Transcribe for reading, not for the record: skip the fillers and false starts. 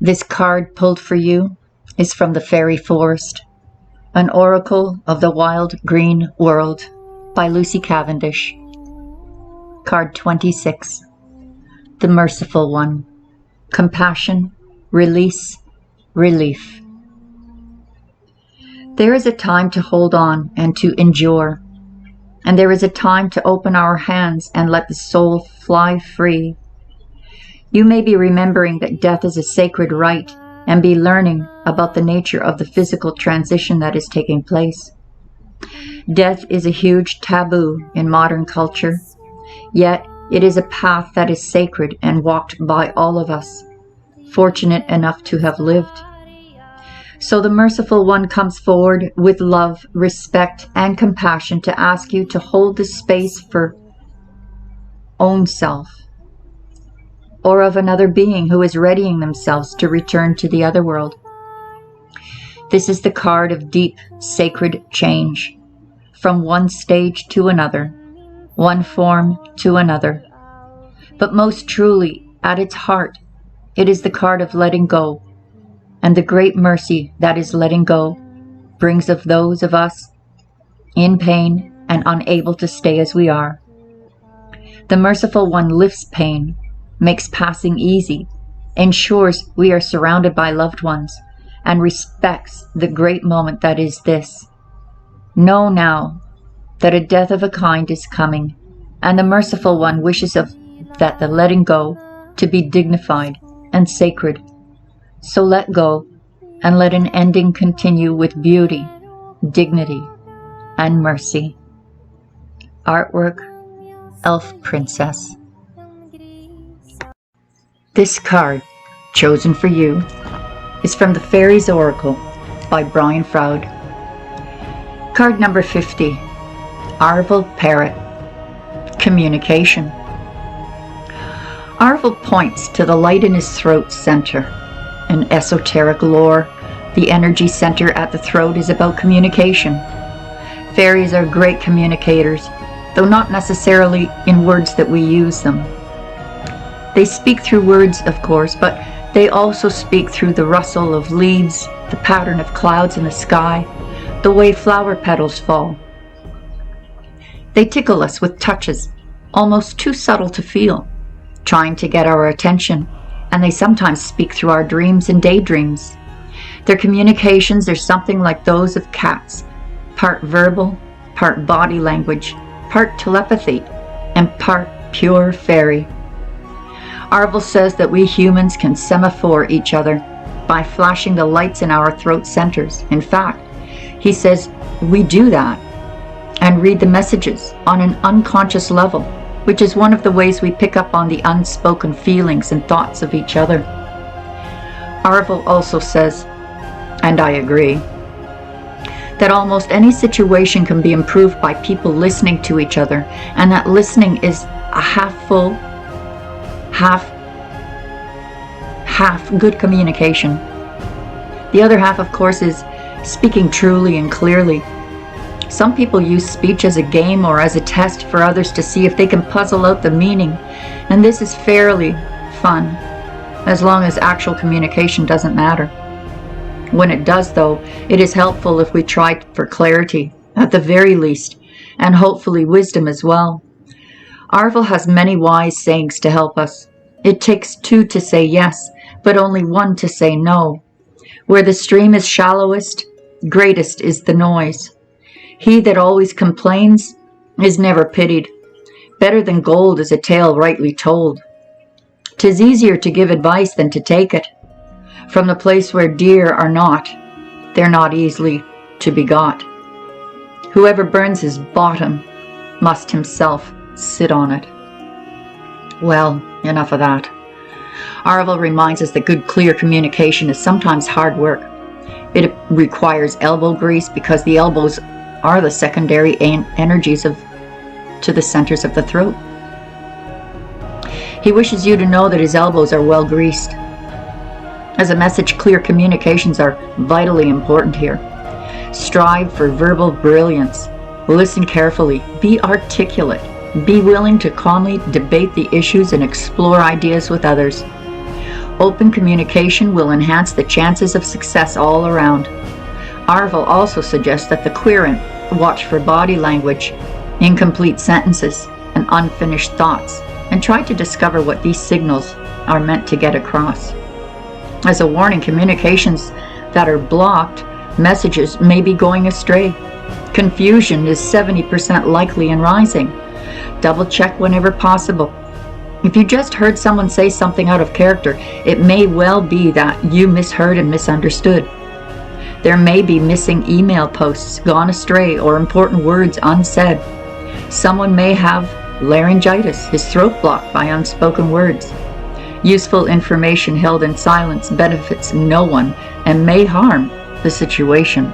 This card pulled for you is from the Fairy Forest, an oracle of the wild green world by Lucy Cavendish. Card 26. The Merciful One. Compassion, release, relief. There is a time to hold on and to endure, and there is a time to open our hands and let the soul fly free. You may be remembering that death is a sacred rite and be learning about the nature of the physical transition that is taking place. Death is a huge taboo in modern culture, yet it is a path that is sacred and walked by all of us, fortunate enough to have lived. So the Merciful One comes forward with love, respect, and compassion to ask you to hold the space for own self, or of another being who is readying themselves to return to the other world. This is the card of deep, sacred change, from one stage to another, one form to another. But most truly, at its heart, it is the card of letting go, and the great mercy that is letting go brings of those of us in pain and unable to stay as we are. The Merciful One lifts pain, makes passing easy, ensures we are surrounded by loved ones, and respects the great moment that is this. Know now that a death of a kind is coming, and the Merciful One wishes of that the letting go to be dignified and sacred. So let go and let an ending continue with beauty, dignity, and mercy. Artwork, Elf Princess. This card, chosen for you, is from the Fairies Oracle by Brian Froud. Card number 50, Arvel Parrot. Communication. Arvel points to the light in his throat center. In esoteric lore, the energy center at the throat is about communication. Fairies are great communicators, though not necessarily in words that we use them. They speak through words, of course, but they also speak through the rustle of leaves, the pattern of clouds in the sky, the way flower petals fall. They tickle us with touches, almost too subtle to feel, trying to get our attention, and they sometimes speak through our dreams and daydreams. Their communications are something like those of cats, part verbal, part body language, part telepathy, and part pure fairy. Arvel says that we humans can semaphore each other by flashing the lights in our throat centers. In fact, he says we do that and read the messages on an unconscious level, which is one of the ways we pick up on the unspoken feelings and thoughts of each other. Arvel also says, and I agree, that almost any situation can be improved by people listening to each other, and that listening is a half full, half good communication. The other half, of course, is speaking truly and clearly. Some people use speech as a game or as a test for others to see if they can puzzle out the meaning, and this is fairly fun, as long as actual communication doesn't matter. When it does, though, it is helpful if we try for clarity, at the very least, and hopefully wisdom as well. Arvel has many wise sayings to help us. It takes two to say yes, but only one to say no. Where the stream is shallowest, greatest is the noise. He that always complains is never pitied. Better than gold is a tale rightly told. 'Tis easier to give advice than to take it. From the place where deer are not, they're not easily to be got. Whoever burns his bottom must himself sit on it. Well, enough of that. Arvel reminds us that good, clear communication is sometimes hard work. It requires elbow grease because the elbows are the secondary energies to the centers of the throat. He wishes you to know that his elbows are well greased. As a message, clear communications are vitally important here. Strive for verbal brilliance. Listen carefully. Be articulate. Be willing to calmly debate the issues and explore ideas with others. Open communication will enhance the chances of success all around. Arvel also suggests that the querent watch for body language, incomplete sentences, and unfinished thoughts, and try to discover what these signals are meant to get across. As a warning, communications that are blocked, messages may be going astray. Confusion is 70% likely and rising. Double check whenever possible. If you just heard someone say something out of character, it may well be that you misheard and misunderstood. There may be missing email posts, gone astray, or important words unsaid. Someone may have laryngitis, his throat blocked by unspoken words. Useful information held in silence benefits no one and may harm the situation.